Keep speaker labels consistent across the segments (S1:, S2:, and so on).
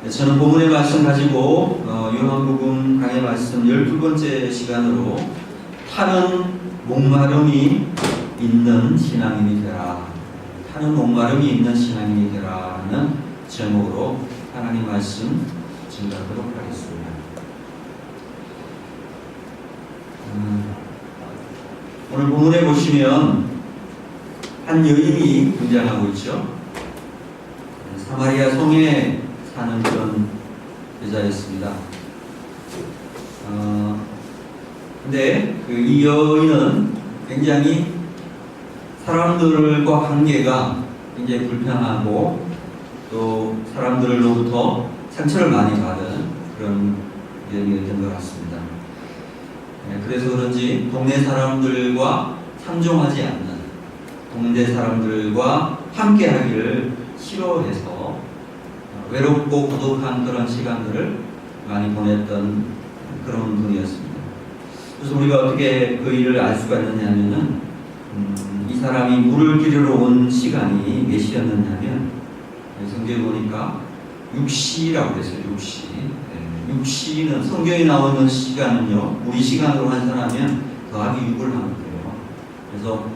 S1: 저는 본문의 말씀 가지고 요한복음 강의 말씀 12번째 시간으로 타는 목마름이 있는 신앙인이 되라, 타는 목마름이 있는 신앙인이 되라는 제목으로 하나님 말씀 증거하도록 하겠습니다. 오늘 본문에 보시면 한 여인이 등장하고 있죠. 사마리아 성에 사는 그런 여자였습니다. 근데 이 여인은 굉장히 사람들과 관계가 굉장히 불편하고 또 사람들로부터 상처를 많이 받은 그런 여인이었던 것 같습니다. 그래서 그런지 동네 사람들과 상종하지 않는, 동네 사람들과 함께 하기를 싫어해서 외롭고 고독한 그런 시간들을 많이 보냈던 그런 분이었습니다. 그래서 우리가 어떻게 그 일을 알 수가 있느냐면은 이 사람이 물을 기르러 온 시간이 몇 시였느냐면 성경에 보니까 6시라고 그랬어요. 6시. 6시는 성경에 나오는 시간은요, 우리 시간으로 환산하면 더하기 6을 하면 돼요. 그래서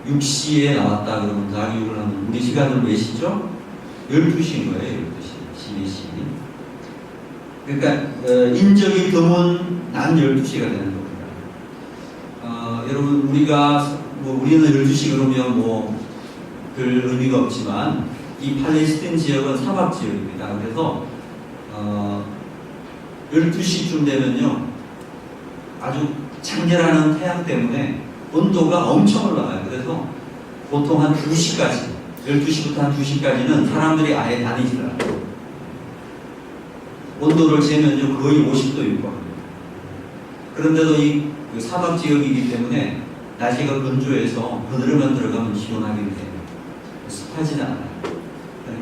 S1: 6시에 나왔다 그러면 더하기 6을 하면 우리 시간으로 몇 시죠? 12시인 거예요. 12시. 12시. 그러니까 인적이 드문 난 12시가 되는 겁니다. 여러분, 우리는 12시 그러면 별 의미가 없지만 이 팔레스타인 지역은 사막 지역입니다. 그래서 12시쯤 되면요, 아주 장렬하는 태양 때문에 온도가 엄청 올라가요. 그래서 보통 한 2시까지, 12시부터 한 2시까지는 사람들이 아예 다니질 않아요. 온도를 재면요, 거의 50도일 거예요. 그런데도 이 사막 지역이기 때문에 날씨가 건조해서 그늘에만 들어가면 시원하게 돼요. 습하지는 않아요.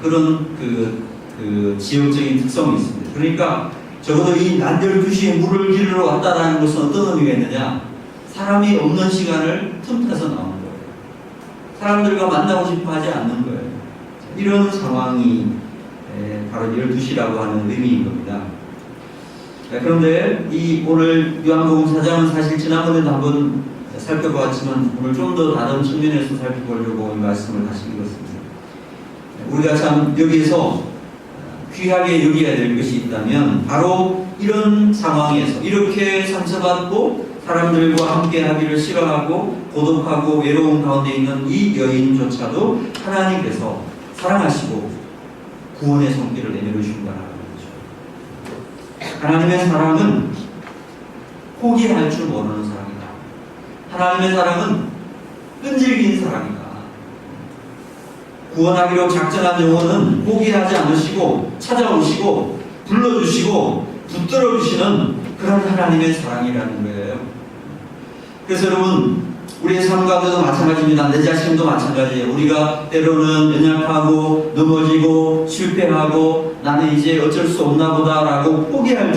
S1: 그런 그 지역적인 특성이 있습니다. 그러니까 적어도 이 낮 12시에 물을 기르러 왔다라는 것은 어떤 의미가 있느냐? 사람이 없는 시간을 틈타서 나오는 거예요. 사람들과 만나고 싶어 하지 않는 거예요. 이런 상황이 바로 12시라고 하는 의미인 겁니다. 그런데 오늘 요한복음 4장은 사실 지난번에도 한번 살펴보았지만 오늘 좀 더 다른 측면에서 살펴보려고 이 말씀을 다시 읽었습니다. 우리가 참 여기에서 귀하게 여겨야 될 것이 있다면 바로 이런 상황에서 이렇게 상처받고 사람들과 함께 하기를 싫어하고 고독하고 외로운 가운데 있는 이 여인조차도 하나님께서 사랑하시고 구원의 손길을 내밀으신다는 거죠. 하나님의 사랑은 포기할 줄 모르는 사랑이다. 하나님의 사랑은 끈질긴 사랑이다. 구원하기로 작정한 영혼은 포기하지 않으시고 찾아오시고 불러주시고 붙들어주시는 그런 하나님의 사랑이라는 거예요. 그래서 여러분, 우리의 삶 가운데도 마찬가지입니다. 내 자신도 마찬가지예요. 우리가 때로는 연약하고 넘어지고 실패하고 나는 이제 어쩔 수 없나 보다라고 포기한다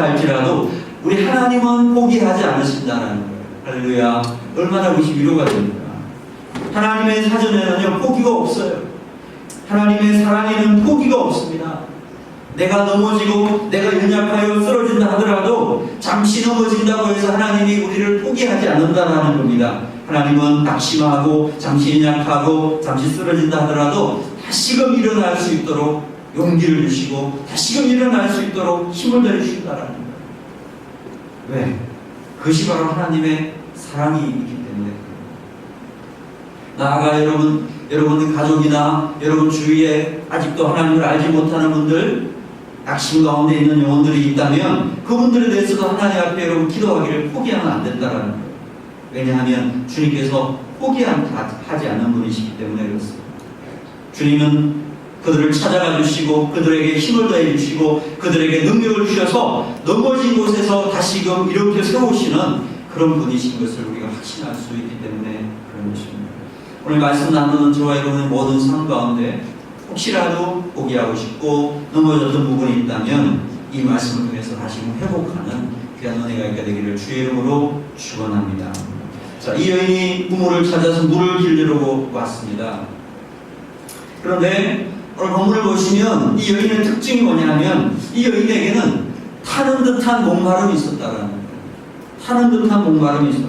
S1: 할지라도 우리 하나님은 포기하지 않으신다는 거예요. 할렐루야. 얼마나 그것이 위로가 됩니까? 하나님의 사전에는요, 포기가 없어요. 하나님의 사랑에는 포기가 없습니다. 내가 넘어지고 내가 연약하여 쓰러진다 하더라도 잠시 넘어진다고 해서 하나님이 우리를 포기하지 않는다는 겁니다. 하나님은 낙심하고 잠시 연약하고 잠시 쓰러진다 하더라도 다시금 일어날 수 있도록 용기를 주시고 다시금 일어날 수 있도록 힘을 더해주신다는 거예요. 왜? 그것이 바로 하나님의 사랑이 있기 때문에. 나아가 여러분 가족이나 여러분 주위에 아직도 하나님을 알지 못하는 분들, 낙심 가운데 있는 영혼들이 있다면 그분들에 대해서도 하나님 앞에 여러분 기도하기를 포기하면 안 된다는 거예요. 왜냐하면 주님께서 포기하지 않는 분이시기 때문에 그렇습니다. 주님은 그들을 찾아가 주시고 그들에게 힘을 더해 주시고 그들에게 능력을 주셔서 넘어진 곳에서 다시금 이렇게 세우시는 그런 분이신 것을 우리가 확신할 수 있기 때문에 그런 것입니다. 오늘 말씀 나누는 저와 여러분의 모든 삶 가운데 혹시라도 포기하고 싶고 넘어졌던 부분이 있다면 이 말씀을 통해서 다시금 회복하는 귀한 은혜가 있게 되기를 주의 이름으로 축원합니다. 자, 이 여인이 우물을 찾아서 물을 기르러 왔습니다. 그런데 오늘 본문을 보시면 이 여인의 특징이 뭐냐면 이 여인에게는 타는 듯한 목마름이 있었다라는 거예요. 타는 듯한 목마름이 있었다.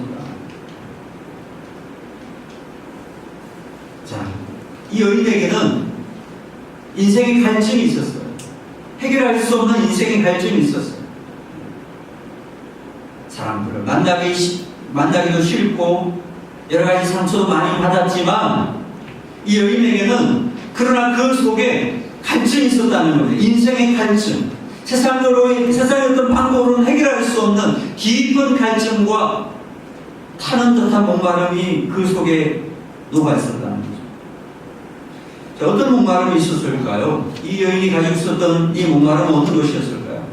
S1: 자, 이 여인에게는 인생의 갈증이 있었어요. 해결할 수 없는 인생의 갈증이 있었어요. 사람들을 만나기도 싫고 여러 가지 상처도 많이 받았지만 이 여인에게는 그러나 그 속에 갈증이 있었다는 거예요. 인생의 갈증. 세상의 어떤 방법으로는 해결할 수 없는 깊은 갈증과 타는 듯한 목마름이 그 속에 녹아 있었다는 거죠. 자, 어떤 목마름이 있었을까요? 이 여인이 가지고 있었던 이 목마름은 어떤 것이었을까요?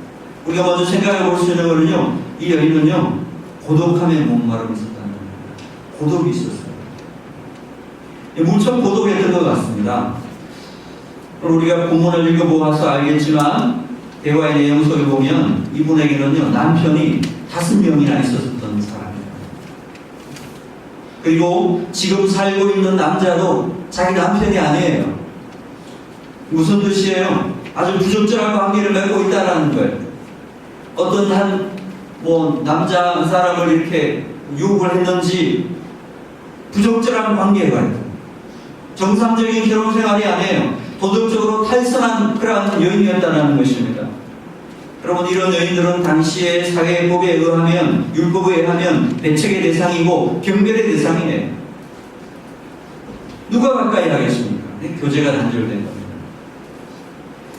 S1: 우리가 먼저 생각해 볼 수 있는 것은요, 이 여인은요, 고독함의 목마름이 있었다는 거예요. 고독이 있었어요. 무척 고독했던 것 같습니다. 우리가 본문을 읽어보아서 알겠지만 대화의 내용 속에 보면 이분에게는요 남편이 5명이나 있었던 사람이에요. 그리고 지금 살고 있는 남자도 자기 남편이 아니에요. 무슨 뜻이에요? 아주 부적절한 관계를 맺고 있다는 거예요. 어떤 남자 한 사람을 이렇게 유혹을 했는지 부적절한 관계가 있다. 정상적인 결혼 생활이 아니에요. 도덕적으로 탈선한 그러한 여인이었다는 것입니다. 여러분, 이런 여인들은 당시의 사회법에 의하면, 율법에 의하면 배척의 대상이고 경멸의 대상이에요. 누가 가까이 하겠습니까? 교제가 단절된 겁니다.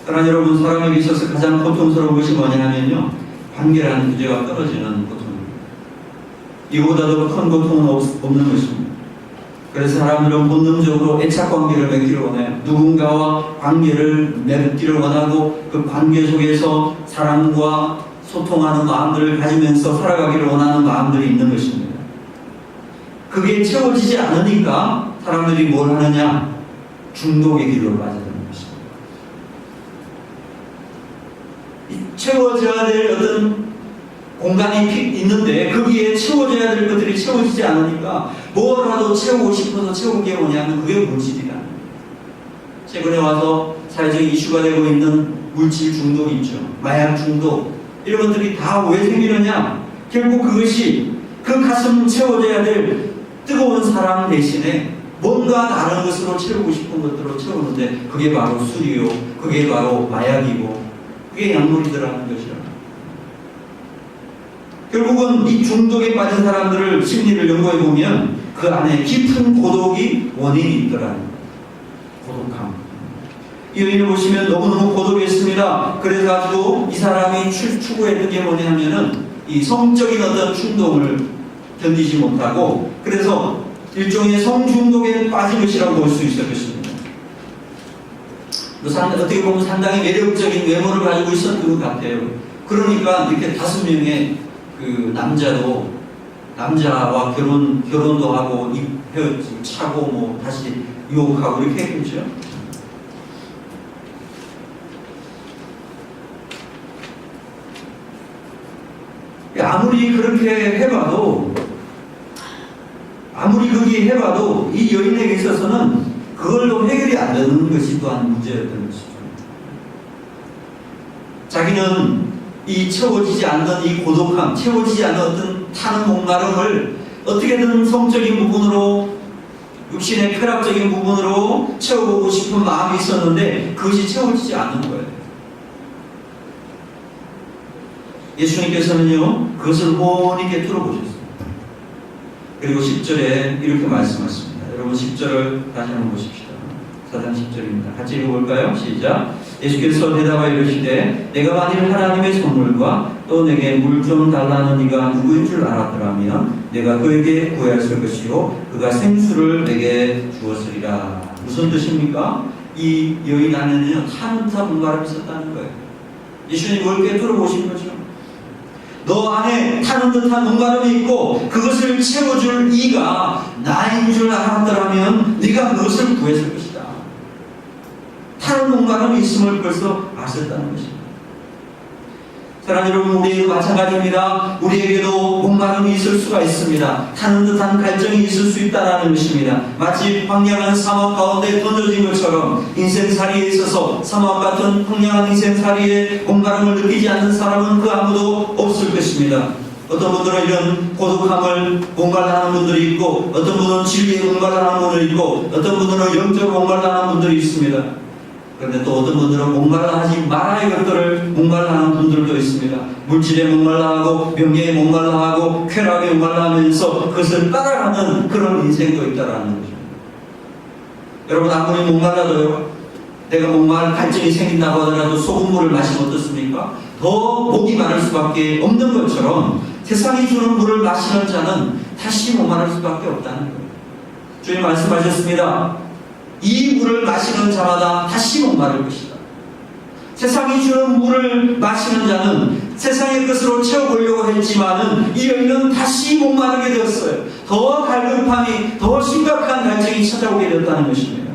S1: 그러나 여러분, 사람에게 있어서 가장 고통스러운 것이 뭐냐 하면요, 관계라는 교제가 떨어지는 고통입니다. 이보다도 큰 고통은 없는 것입니다. 그래서 사람들은 본능적으로 애착 관계를 맺기를 원해요. 누군가와 관계를 맺기를 원하고 그 관계 속에서 사랑과 소통하는 마음들을 가지면서 살아가기를 원하는 마음들이 있는 것입니다. 그게 채워지지 않으니까 사람들이 뭘 하느냐? 중독의 길로 빠져드는 것입니다. 채워져야 될 어떤 공간이 있는데 거기에 채워져야 될 것들이 채워지지 않으니까 뭐라도 채우고 싶어서 채우는 게 뭐냐면 그게 물질이다. 최근에 와서 사회적 이슈가 되고 있는 물질 중독 있죠. 마약 중독. 이런 것들이 다 왜 생기느냐? 결국 그것이 그 가슴 채워져야 될 뜨거운 사랑 대신에 뭔가 다른 것으로 채우고 싶은 것들로 채우는데 그게 바로 술이요. 그게 바로 마약이고 그게 약물이더라는 것이죠. 결국은 이 중독에 빠진 사람들을 심리를 연구해 보면 그 안에 깊은 고독이 원인이 있더라는 거예요. 고독함. 이 여인을 보시면 너무너무 고독했습니다. 그래가지고 이 사람이 추구했던 게 뭐냐면은 이 성적인 어떤 충동을 견디지 못하고 그래서 일종의 성중독에 빠진 것이라고 볼 수 있을 것입니다. 어떻게 보면 상당히 매력적인 외모를 가지고 있었던 것 같아요. 그러니까 이렇게 5명의 그 남자와 결혼도 하고 차고 뭐 다시 유혹하고 이렇게 했겠죠. 아무리 그렇게 해봐도 이 여인에게 있어서는 그걸로 해결이 안 되는 것이 또한 문제였던 것이죠. 자기는 이 채워지지 않는 이 고독함, 채워지지 않는 어떤 타는 목마름을 어떻게든 성적인 부분으로, 육신의 쾌락적인 부분으로 채워보고 싶은 마음이 있었는데 그것이 채워지지 않는 거예요. 예수님께서는요, 그것을 훤히 깨뜨려 보셨습니다. 그리고 10절에 이렇게 말씀하십니다. 여러분 10절을 다시 한번 보십시다. 4장 10절입니다. 같이 읽어볼까요? 시작. 예수께서 대답하여 이르시되 내가 만일 하나님의 선물과 또 내게 물 좀 달라는 이가 누구인 줄 알았더라면 내가 그에게 구하였을 것이요 그가 생수를 내게 주었으리라. 무슨 뜻입니까? 이 여인 안에는요 타는 듯한 목마름이 있었다는 거예요. 예수님이 뭘 깨뜨려 보신 거죠. 너 안에 타는 듯한 목마름이 있고 그것을 채워줄 이가 나인 줄 알았더라면 네가 그것을 구했을 것이다. 타는 목마름이 있음을 벌써 아셨다는 것입니다. 그러나 여러분, 우리에게도 마찬가지입니다. 우리에게도 목마름이 있을 수가 있습니다. 타는 듯한 갈증이 있을 수 있다는 것입니다. 마치 황량한 사막 가운데 던져진 것처럼 인생살이에 있어서 사막 같은 황량한 인생살이에 목마름을 느끼지 않는 사람은 그 아무도 없을 것입니다. 어떤 분들은 이런 고독함을 목말라하는 분들이 있고, 어떤 분은 진리에 목말라하는 분들이 있고, 어떤 분들은 영적으로 목말라하는 분들이 있습니다. 그런데 또 어떤 분들은 목말라하지 말아야 할 것들을 목말라하는 분들도 있습니다. 물질에 목말라하고 명예에 목말라하고 쾌락에 목말라하면서 그것을 따라가는 그런 인생도 있다라는 거죠. 여러분, 아무리 목말라도요, 내가 목말 갈증이 생긴다고 하더라도 소금물을 마시면 어떻습니까? 더 목이 마를 수밖에 없는 것처럼 세상이 주는 물을 마시는 자는 다시 목마를 수밖에 없다는 거예요. 주님 말씀하셨습니다. 이 물을 마시는 자마다 다시 목마를 것이다. 세상이 주는 물을 마시는 자는 세상의 것으로 채워보려고 했지만은 이 여인은 다시 목마르게 되었어요. 더 갈급함이, 더 심각한 갈증이 찾아오게 되었다는 것입니다.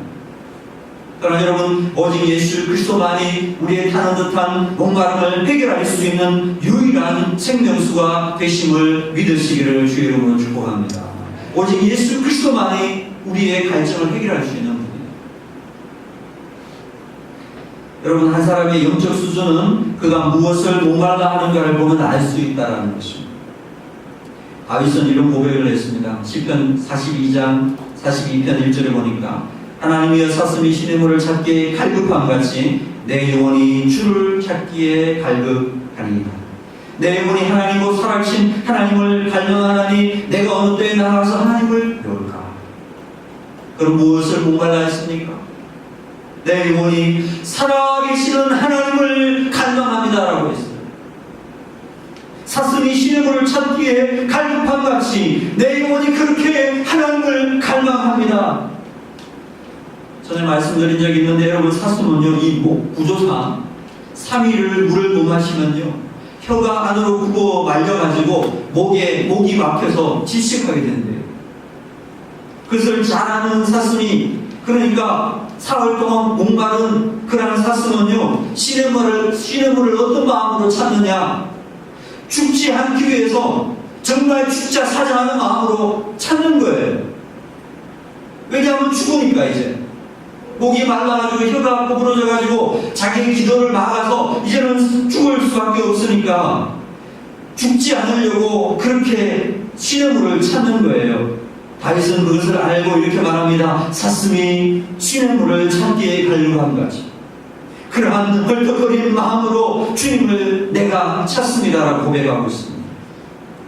S1: 그러나 여러분, 오직 예수 그리스도만이 우리의 타는 듯한 목마름을 해결할 수 있는 유일한 생명수가 되심을 믿으시기를 주의 이름으로 축복합니다. 오직 예수 그리스도만이 우리의 갈증을 해결할 수 있는 분입니다. 여러분, 한 사람의 영적 수준은 그가 무엇을 목말라 하는가를 보면 알 수 있다는 것입니다. 다윗은 이런 고백을 했습니다. 시편 42장 42편 1절에 보니까 하나님이여 사슴이 시냇물을 찾기에 갈급함같이 내 영혼이 주를 찾기에 갈급하니이다. 내 영혼이 하나님과 살아계신 하나님을 갈망하나니 내가 어느 때에 나가서 하나님을 배울까? 그럼 무엇을 목말라 했습니까? 내 영혼이 살아계시는 하나님을 갈망합니다라고 했어요. 사슴이 시냇물을 찾기에 갈급함같이 내 영혼이 그렇게 하나님을 갈망합니다. 전에 말씀드린 적이 있는데, 여러분, 사슴은요, 이 목 구조상 3일을 물을 못 마시면요, 혀가 안으로 굽어 말려가지고 목이 막혀서 질식하게 된대요. 그것을 잘 아는 사슴이, 그러니까 사흘 동안 목마른 그런 사슴은요, 시냇물을 어떤 마음으로 찾느냐? 죽지 않기 위해서 정말 죽자 사자하는 마음으로 찾는 거예요. 왜냐하면 죽으니까 이제. 목이 말라가지고 혀가 구부러져가지고 자기의 기도를 막아서 이제는 죽을 수밖에 없으니까 죽지 않으려고 그렇게 시냇물을 찾는 거예요. 다윗은 그것을 알고 이렇게 말합니다. 사슴이 시냇물을 찾기에 갈급함같이 그러한 헐떡거리는 마음으로 주님을 내가 찾습니다라고 고백하고 있습니다.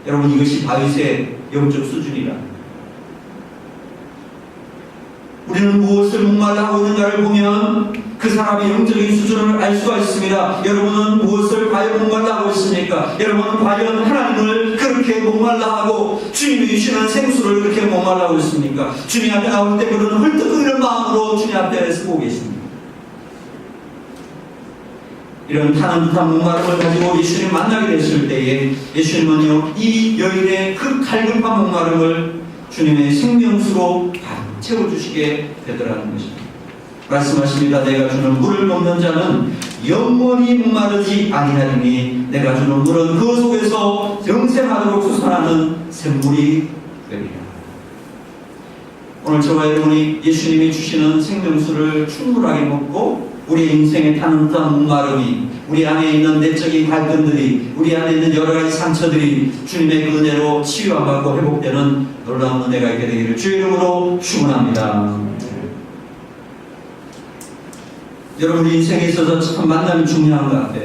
S1: 여러분, 이것이 다윗의 영적 수준이라. 우리는 무엇을 목말라하고 있는가를 보면 그 사람의 영적인 수준을 알 수가 있습니다. 여러분은 무엇을 과연 목말라하고 있습니까? 여러분은 과연 하나님을 그렇게 목말라하고 주님이 주시는 생수를 그렇게 목말라하고 있습니까? 주님 앞에 나올 때 그런 헐떡거리는 마음으로 주님 앞에 서고 계십니다. 이런 타는 듯한 목마름을 가지고 예수님 만나게 됐을 때에 예수님은요, 이 여인의 그 갈급한 목마름을 주님의 생명수로 채워주시게 되더라는 것입니다. 말씀하십니다. 내가 주는 물을 먹는 자는 영원히 목마르지 아니하리니 내가 주는 물은 그 속에서 영생하도록 솟아나는 샘물이 되리라. 오늘 저와 여러분이 예수님이 주시는 생명수를 충분하게 먹고 우리 인생에 타는 듯한 목마름이, 우리 안에 있는 내적인 갈등들이, 우리 안에 있는 여러 가지 상처들이 주님의 그 은혜로 치유받고 회복되는 놀라운 은혜가 있게 되기를 주의 이름으로 축원합니다. 여러분, 인생에 있어서 참 만남이 중요한 것 같아요.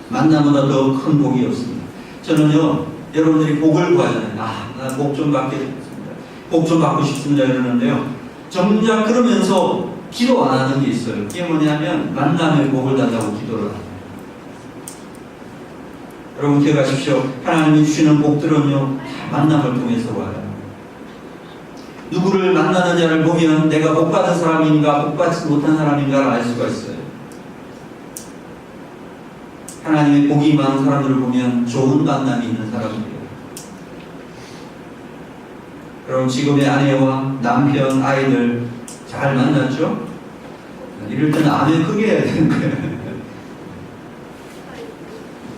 S1: 만남보다 더 큰 복이 없습니다. 저는요, 여러분들이 복을 구하잖아요. 나 복 좀 받게 됐습니다. 복 좀 받고 싶습니다. 이러는데요, 정작 그러면서 기도 안 하는 게 있어요. 그게 뭐냐면 만남의 복을 달라고 기도를 합니다. 여러분, 기억하십시오. 하나님이 주시는 복들은요, 다 만남을 통해서 와요. 누구를 만나는 자를 보면 내가 복받은 사람인가 복받지 못한 사람인가를 알 수가 있어요. 하나님의 복이 많은 사람들을 보면 좋은 만남이 있는 사람들이에요. 여러분, 지금의 아내와 남편, 아이들 잘 만났죠? 이럴 때는 아멘 크게 해야 되는 거예요.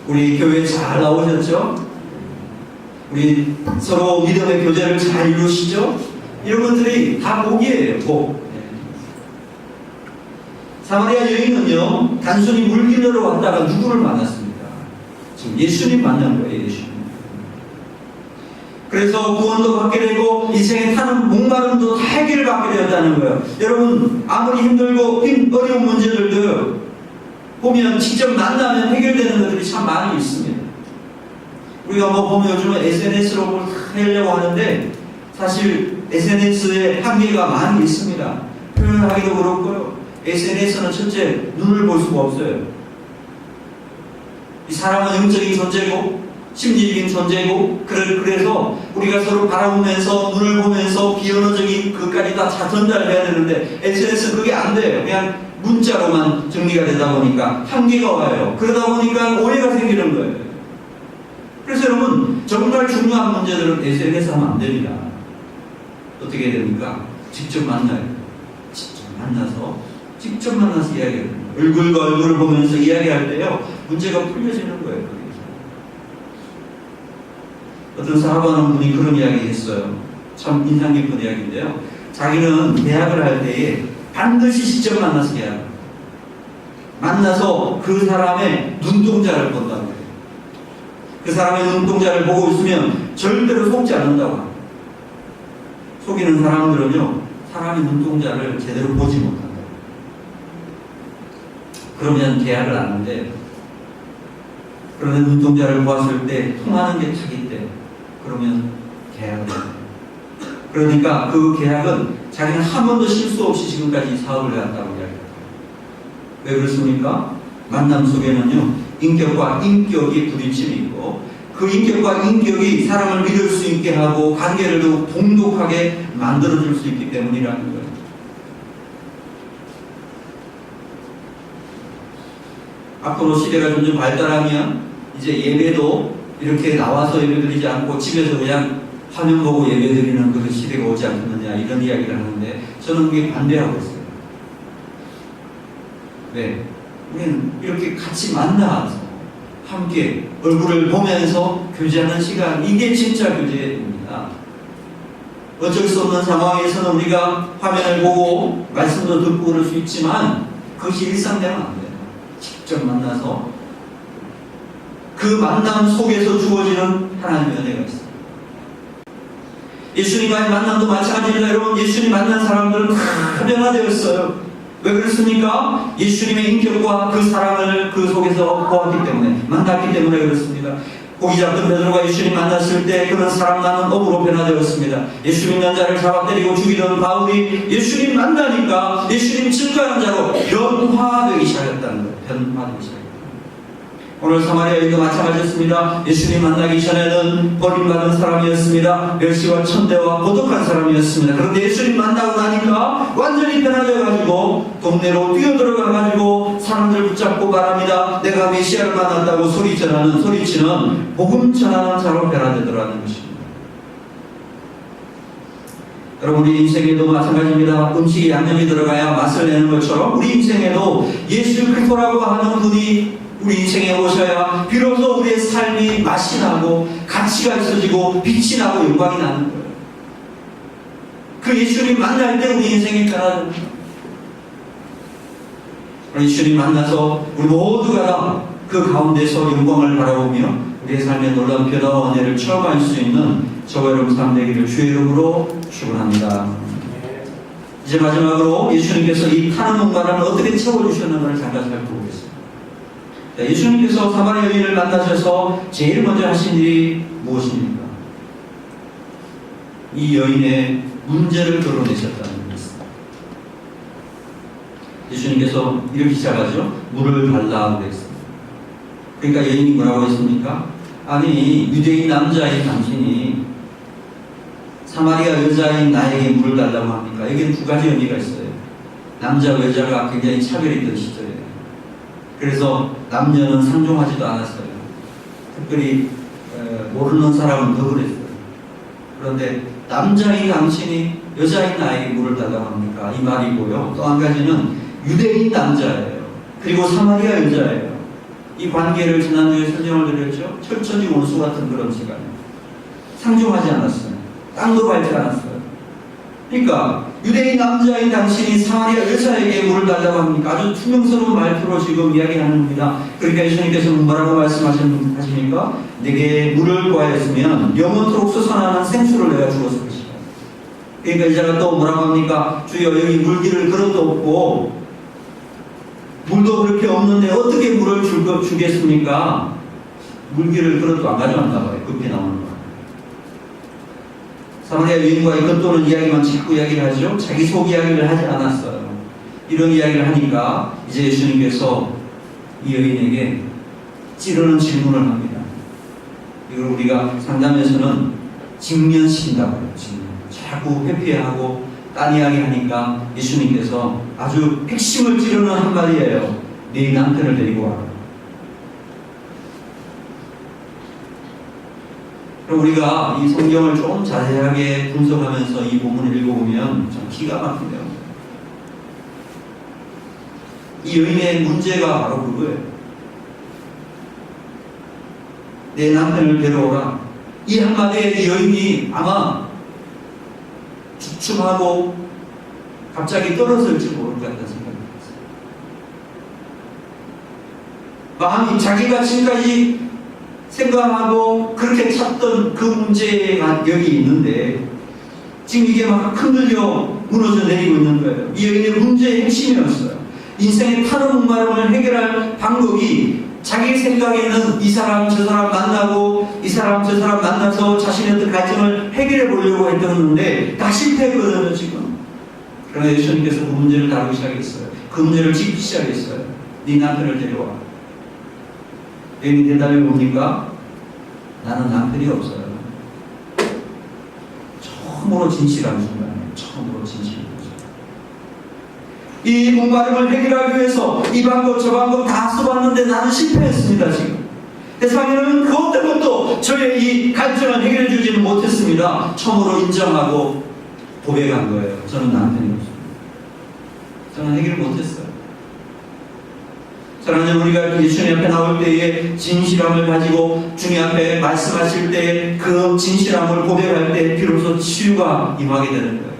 S1: 우리 교회 잘 나오셨죠? 우리 서로 믿음의 교제를 잘 이루시죠? 이런 것들이 다 복이에요, 복. 사마리아 여인은요, 단순히 물 길러러 왔다가 누구를 만났습니까? 지금 예수님 만난 거예요, 예수님. 그래서 구원도 받게 되고 인생에 타는 목마름도 다 해결을 받게 되었다는 거예요. 여러분, 아무리 힘들고 어려운 문제들도 보면 직접 만나면 해결되는 것들이 참 많이 있습니다. 우리가 뭐 보면 요즘은 SNS로 뭘 다 하려고 하는데 사실 SNS에 한계가 많이 있습니다. 표현을 하기도 그렇고요. SNS는 첫째 눈을 볼 수가 없어요. 이 사람은 영적인 존재고 심리적인 존재고 그래서 우리가 서로 바라보면서 눈을 보면서 비언어적인 그까지 다 전달해야 되는데 SNS는 그게 안 돼요. 그냥 문자로만 정리가 되다 보니까 한계가 와요. 그러다 보니까 오해가 생기는 거예요. 그래서 여러분, 정말 중요한 문제들은 SNS 하면 안 됩니다. 어떻게 됩니까? 직접 만나요. 직접 만나서 이야기해요. 얼굴과 얼굴을 보면서 이야기할 때요, 문제가 풀려지는 거예요. 어떤 사업하는 분이 그런 이야기 했어요. 참 인상 깊은 이야기인데요. 자기는 계약을 할 때에 반드시 직접 만나서 계약을 만나서 그 사람의 눈동자를 본다고 해요. 그 사람의 눈동자를 보고 있으면 절대로 속지 않는다고 합니다. 속이는 사람들은요, 사람의 눈동자를 제대로 보지 못한다. 그러면 계약을 안 하는데, 그런데 눈동자를 보았을 때 통하는 게 자기 때, 그러면 계약을 해요. 그러니까 그 계약은 자기는 한 번도 실수 없이 지금까지 사업을 해왔다고 이야기해요. 왜 그렇습니까? 만남 속에는요, 인격과 인격이 부딪힘이 있고, 그 인격과 인격이 사람을 믿을 수 있게 하고 관계를 더욱 돈독하게 만들어줄 수 있기 때문이라는 거예요. 앞으로 시대가 점점 발달하면 이제 예배도 이렇게 나와서 예배드리지 않고 집에서 그냥 화면 보고 예배드리는 그런 시대가 오지 않겠느냐, 이런 이야기를 하는데 저는 그게 반대하고 있어요. 네, 우리는 이렇게 같이 만나서 함께 얼굴을 보면서 교제하는 시간, 이게 진짜 교제입니다. 어쩔 수 없는 상황에서는 우리가 화면을 보고 말씀도 듣고 그럴 수 있지만 그것이 일상되면 안 돼요. 직접 만나서 그 만남 속에서 주어지는 하나님의 은혜가 있습니다. 예수님과의 만남도 마찬가지입니다. 여러분, 예수님 만난 사람들은 다 변화되었어요. 왜 그렇습니까? 예수님의 인격과 그 사랑을 그 속에서 보았기 때문에, 만났기 때문에 그렇습니다. 고기 잡던 베드로가 예수님 만났을 때 그는 사람 나는 업으로 변화되었습니다. 예수님 남자를 잡아 때리고 죽이던 바울이 예수님 만나니까 예수님 증거하는 자로 변화되기 시작했다는 거예요. 변화되기 시작했다. 오늘 사마리아 여인도 마찬가지였습니다. 예수님 만나기 전에는 버림받은 사람이었습니다. 멸시와 천대와 고독한 사람이었습니다. 그런데 예수님 만나고 나니까 완전히 변화되어가지고 동네로 뛰어들어가가지고 사람들 붙잡고 말합니다. 내가 메시아를 만났다고 소리치는 복음 전하는 자로 변화되더라는 것입니다. 여러분, 우리 인생에도 마찬가지입니다. 음식에 양념이 들어가야 맛을 내는 것처럼 우리 인생에도 예수 그리스도라고 하는 분이 우리 인생에 오셔야 비로소 우리의 삶이 맛이 나고 가치가 있어지고 빛이 나고 영광이 나는 거예요. 그 예수님 만날 때 우리 인생이 변화됩니다. 예수님 만나서 우리 모두가 다 그 가운데서 영광을 바라보며 우리의 삶의 놀라운 변화와 은혜를 체험할 수 있는 저와 여러분 삶 되기를 주의 이름으로 축원합니다. 이제 마지막으로 예수님께서 이 타는 공간을 어떻게 채워주셨는가를 잠깐 살펴보겠습니다. 예수님께서 사마리아 여인을 만나셔서 제일 먼저 하신 일이 무엇입니까? 이 여인의 문제를 드러내셨다는 것입니다. 예수님께서 이렇게 시작하죠. 물을 달라고 했습니다. 그러니까 여인이 뭐라고 했습니까? 아니, 유대인 남자인 당신이 사마리아 여자인 나에게 물을 달라고 합니까? 여기는 두 가지 의미가 있어요. 남자와 여자가 굉장히 차별이 있던 시절이에요. 그래서 남녀는 상종하지도 않았어요. 특별히 모르는 사람은 더 그랬어요. 그런데 남자인 당신이 여자인 나에게 물을 달라고 합니까? 이 말이고요. 또 한 가지는 유대인 남자예요. 그리고 사마리아 여자예요. 이 관계를 지난주에 설명을 드렸죠. 철천지 원수 같은 그런 시간. 상종하지 않았어요. 땅도 밟지 않았어요. 그러니까 유대인 남자인 당신이 사마리아 여자에게 물을 달라고 합니까? 아주 투명스러운 말투로 지금 이야기하는 겁니다. 그러니까 예수님께서 뭐라고 말씀하십니까? 내게 물을 구하였으면 영원토록 솟아나는 생수를 내가 주었을 것이다. 그러니까 이자가 또 뭐라고 합니까? 주여 여기 물기를 그릇도 없고 물도 그렇게 없는데 어떻게 물을 주겠습니까? 물기를 그릇도 안 가져왔나 봐요. 급히 나오는 거. 사마리아 여인과의 겉도는 이야기만 자꾸 이야기를 하죠. 자기 속 이야기를 하지 않았어요. 이런 이야기를 하니까 이제 예수님께서 이 여인에게 찌르는 질문을 합니다. 이걸 우리가 상담에서는 직면시킨다고 해요. 자꾸 회피하고 딴 이야기 하니까 예수님께서 아주 핵심을 찌르는 한마디예요. 네 남편을 데리고 와라. 그럼 우리가 이 성경을 조금 자세하게 분석하면서 이 부분을 읽어보면 좀 기가 막히네요. 이 여인의 문제가 바로 그거예요. 내 남편을 데려오라. 이 한마디에 이 여인이 아마 주춤하고 갑자기 떨어질지 모를 것 같다는 생각이 들었어요. 마음이 자기가 지금까지 생각하고 그렇게 찾던 그 문제가 여기 있는데 지금 이게 막 흔들려 무너져 내리고 있는 거예요. 이 여인의 문제의 핵심이었어요. 인생의 타는 목마름을 해결할 방법이 자기 생각에는 이 사람 저 사람 만나고 이 사람 저 사람 만나서 자신의 어떤 갈증을 해결해 보려고 했었는데 다 실패했거든요 지금. 그러나 예수님께서 그 문제를 다루기 시작했어요. 그 문제를 짚기 시작했어요. 네 남편을 데려와. 여인이 대답해 뭡니까? 나는 남편이 없어요. 처음으로 진실한 순간이에요. 처음으로 진실한 순간. 이 목마름을 해결하기 위해서 이 방법 저 방법 다 써봤는데 나는 실패했습니다 지금. 세상에는 그 어떤 것도 저의 이 갈증을 해결해 주지는 못했습니다. 처음으로 인정하고 고백한 거예요. 저는 남편이 없습니다. 저는 해결 못했어요. 사랑하는 우리가 예수님 앞에 나올 때에 진실함을 가지고 주님 앞에 말씀하실 때 그 진실함을 고백할 때 비로소 치유가 임하게 되는 거예요.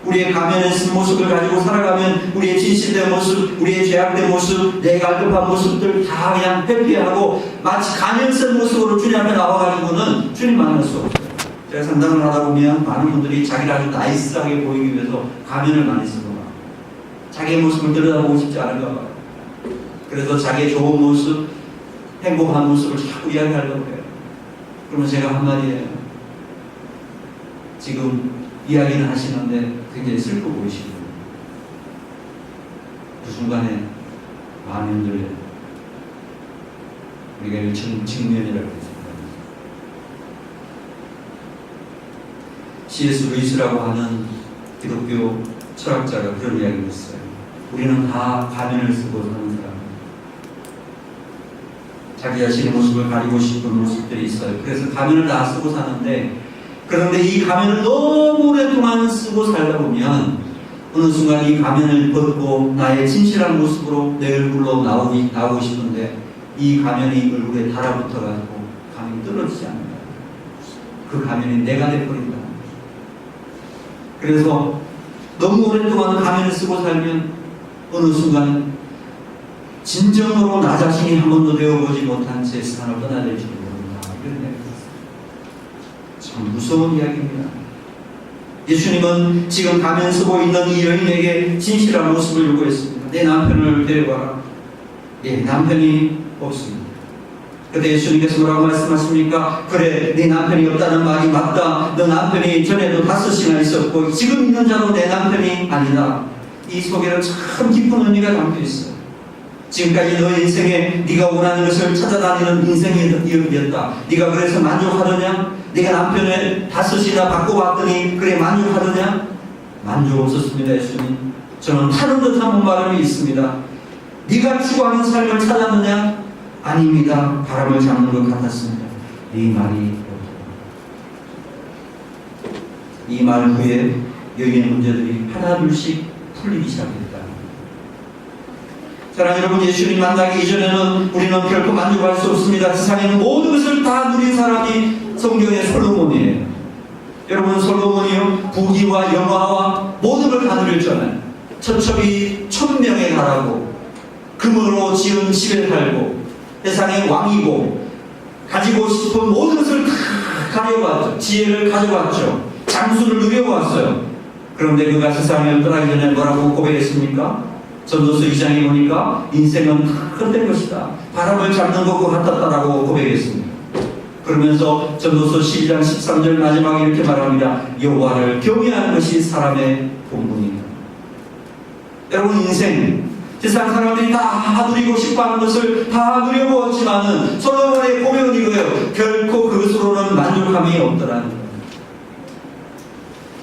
S1: 우리의 가면에 쓴 모습을 가지고 살아가면 우리의 진실된 모습, 우리의 죄악된 모습, 내 갈급한 모습들 다 그냥 회피하고 마치 가면 쓴 모습으로 주님 앞에 나와가지고는 주님 만날 수 없어요. 제가 상담을 하다 보면 많은 분들이 자기를 아주 나이스하게 보이기 위해서 가면을 많이 쓰고 자기의 모습을 들여다보고 싶지 않은가 봐요. 그래서 자기의 좋은 모습, 행복한 모습을 자꾸 이야기하려고 해요. 그러면 제가 한마디예요. 지금 이야기는 하시는데 굉장히 슬퍼 보이시고 그 순간에 마음이 흔들려요. 우리가 이 직면이라고 생각합니다. C.S. 루이스라고 하는 기독교 철학자가 그런 이야기를 했어요. 우리는 다 가면을 쓰고 사는 사람. 자기 자신의 모습을 가리고 싶은 모습들이 있어요. 그래서 가면을 다 쓰고 사는데, 그런데 이 가면을 너무 오랫동안 쓰고 살다 보면 어느 순간 이 가면을 벗고 나의 진실한 모습으로 내 얼굴로 나오고 싶은데 이 가면이 얼굴에 달아붙어가지고 가면이 떨어지지 않는다. 그 가면이 내가 돼버린다. 그래서 너무 오랫동안 가면을 쓰고 살면 어느 순간 진정으로 나 자신이 한 번도 되어보지 못한 채 세상을 떠나야 될지도 모른다. 이런 이야기입니다. 참 무서운 이야기입니다. 예수님은 지금 가면 쓰고 있는 이 여인에게 진실한 모습을 요구했습니다. 내 남편을 데려와라. 예, 남편이 없습니다. 그때 예수님께서 뭐라고 말씀하십니까? 그래, 네 남편이 없다는 말이 맞다. 너 남편이 전에도 5이나 있었고 지금 있는 자도 내 남편이 아니다. 이 속에는 참 깊은 의미가 담겨 있어요. 지금까지 너의 인생에 네가 원하는 것을 찾아다니는 인생이었다. 네가 그래서 만족하더냐? 네가 남편을 5이나 바꿔봤더니 그래 만족하더냐? 만족 없었습니다. 예수님. 저는 타는 듯한 목마름이 있습니다. 네가 추구하는 삶을 찾았느냐? 아닙니다. 바람을 잡는 것 같았습니다. 이 말이 이 말 후에 여기의 문제들이 하나둘씩 풀리기 시작했다. 사랑하는 여러분, 예수님 만나기 이전에는 우리는 결코 만족할 수 없습니다. 세상에는 모든 것을 다 누린 사람이 성경의 솔로몬이에요. 여러분, 솔로몬이요, 부귀와 영화와 모든 걸 다 누렸잖아요. 처첩이 1000명에 달하고 금으로 지은 집에 살고 세상의 왕이고 가지고 싶은 모든 것을 다 가려왔죠. 지혜를 가져왔죠. 장수를 누려왔어요. 그런데 그가 세상을 떠나기 전에 뭐라고 고백했습니까? 전도서 2장에 보니까 인생은 헛된 것이다. 바람을 잡는 것과 같았다라고 고백했습니다. 그러면서 전도서 12장 13절 마지막에 이렇게 말합니다. 여호와를 경외하는 것이 사람의 본분이다. 여러분, 인생 세상 사람들이 다 누리고 싶어하는 것을 다 누려보았지만은 솔로몬의 고백은 이거예요. 결코 그것으로는 만족함이 없더라는 거예요.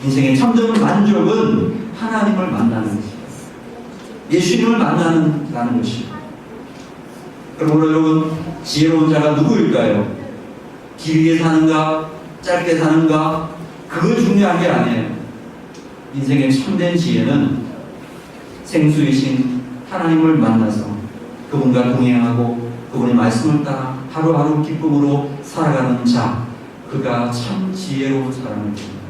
S1: 인생의 참된 만족은 하나님을 만나는 것이에요. 예수님을 만나는 것이에요. 그러므로 여러분, 지혜로운 자가 누구일까요? 길게 사는가 짧게 사는가 그건 중요한 게 아니에요. 인생의 참된 지혜는 생수이신 하나님을 만나서 그분과 동행하고 그분의 말씀을 따라 하루하루 기쁨으로 살아가는 자, 그가 참 지혜로운 사람입니다.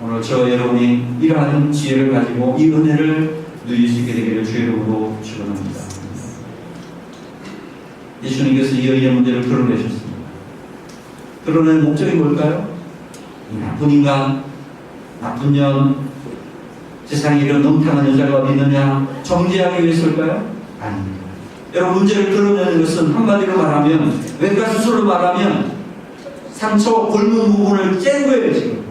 S1: 오늘 저 여러분이 이러한 지혜를 가지고 이 은혜를 누릴 수 있게 되기를 주의 이름으로 축원합니다. 예수님께서 이 여인의 문제를 드러내셨습니다. 드러낸 목적이 뭘까요? 이 나쁜 인간, 나쁜 년, 세상에 이런 넘탕한 여자가 어디 있느냐 정죄하기 위해서일까요? 아닙니다. 여러분, 문제를 드러내는 것은 한마디로 말하면, 외과 수술로 말하면 상처 골문 부분을 짠 거예요. 지금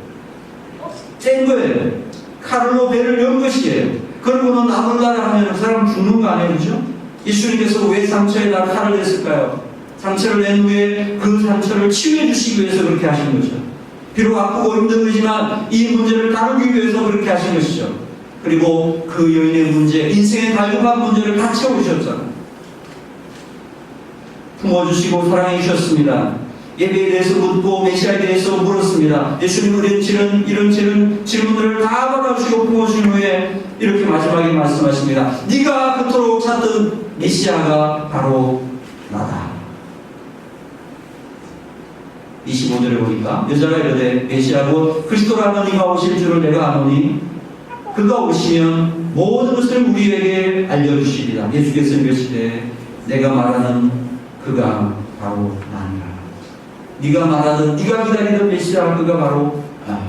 S1: 짠 거예요. 칼로 배를 연 것이에요. 그러고는 나몰라라 하면 그 사람 죽는 거 아니에요? 그죠? 예수님께서 왜 상처에다 칼을 냈을까요? 상처를 낸 후에 그 상처를 치유해 주시기 위해서 그렇게 하신 거죠. 비록 아프고 힘든 거지만 이 문제를 다루기 위해서 그렇게 하신 것이죠. 그리고 그 여인의 문제, 인생의 다양한 문제를 다 채워주셨잖아요. 품어주시고 사랑해 주셨습니다. 예배에 대해서 묻고 메시아에 대해서 물었습니다. 예수님은 이런 질문들을 다 받아주시고 품어주신 후에 이렇게 마지막에 말씀하십니다. 네가 그토록 찾던 메시아가 바로 나다. 25절에 보니까 여자가 이르되 메시아고 그리스도라는 이가 오실 줄을 내가 아노니 그가 오시면 모든 것을 우리에게 알려주시리라. 예수께서 이르시되 내가 말하는 그가 바로 나니라. 네가 말하던, 네가 기다리던 메시아, 그가 바로 나니라.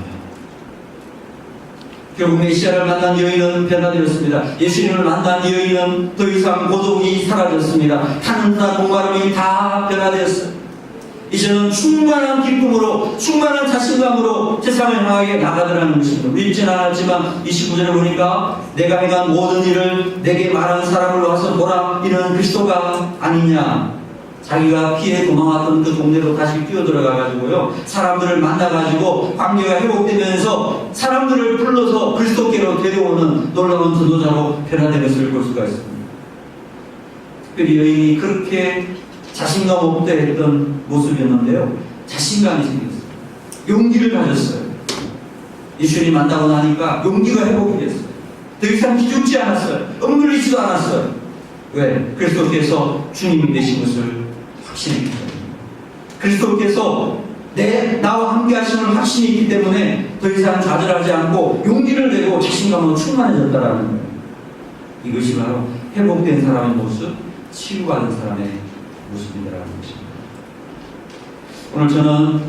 S1: 결국 메시아를 만난 여인은 변화되었습니다. 예수님을 만난 여인은 더 이상 고독이 사라졌습니다. 타는나 목마름이 다 변화되었어요. 이제는 충만한 기쁨으로, 충만한 자신감으로 세상을 향하게 나가더라는 것입니다. 믿지는 않았지만 29절에 보니까 내가 행한 모든 일을 내게 말하는 사람을 와서 보라, 이는 그리스도가 아니냐. 자기가 피해 도망왔던 그 동네로 다시 뛰어들어가가지고요, 사람들을 만나가지고 관계가 회복되면서 사람들을 불러서 그리스도께로 데려오는 놀라운 전도자로 변화된 것을 볼 수가 있습니다. 특별히 여인이 그렇게 자신감 없다 했던 모습이었는데요, 자신감이 생겼어요. 용기를 가졌어요. 예수님 만나고 나니까 용기가 회복이 됐어요. 더 이상 기죽지 않았어요. 억눌리지도 않았어요. 왜? 그리스도께서 주님이 되신 것을 확신했기 때문에. 그리스도께서 나와 함께 하시는 확신이 있기 때문에 더 이상 좌절하지 않고 용기를 내고 자신감으로 충만해졌다라는 거예요. 이것이 바로 회복된 사람의 모습, 치유받은 사람의 모습이라는 것입니다. 오늘 저는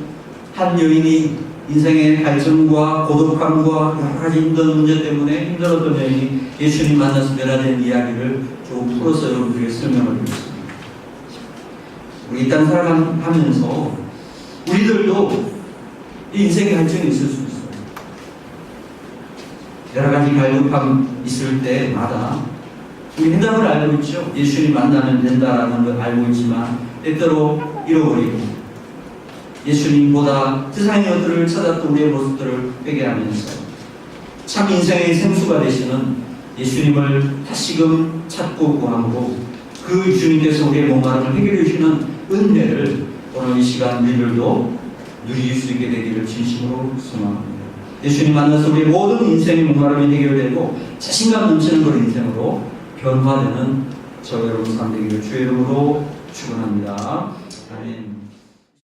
S1: 한 여인이 인생의 갈증과 고독함과 여러 가지 힘든 문제 때문에 힘들었던 여인이 예수님 만나서 변화된 이야기를 조금 풀어서 여러분들에게 설명을 드리겠습니다. 우리 이 땅 살아가면서 우리들도 인생의 갈증이 있을 수 있어요. 여러 가지 갈급함 있을 때마다 우리 해답을 알고 있죠. 예수님 만나면 된다라는 걸 알고 있지만 때때로 잃어버리고 예수님보다 세상의 것들을 찾았던 우리의 모습들을 회개하면서 참 인생의 생수가 되시는 예수님을 다시금 찾고 구함으로 그 주님께서 우리의 목마름을 해결해 주시는 은혜를 오늘 이 시간 우리들도 누릴 수 있게 되기를 진심으로 소망합니다. 예수님 만나서 우리의 모든 인생의 목마름이 해결되고 자신감 넘치는 그런 인생으로 변화되는 저와 여러분 삶 되기를 주의 이름으로 축원합니다. 아멘.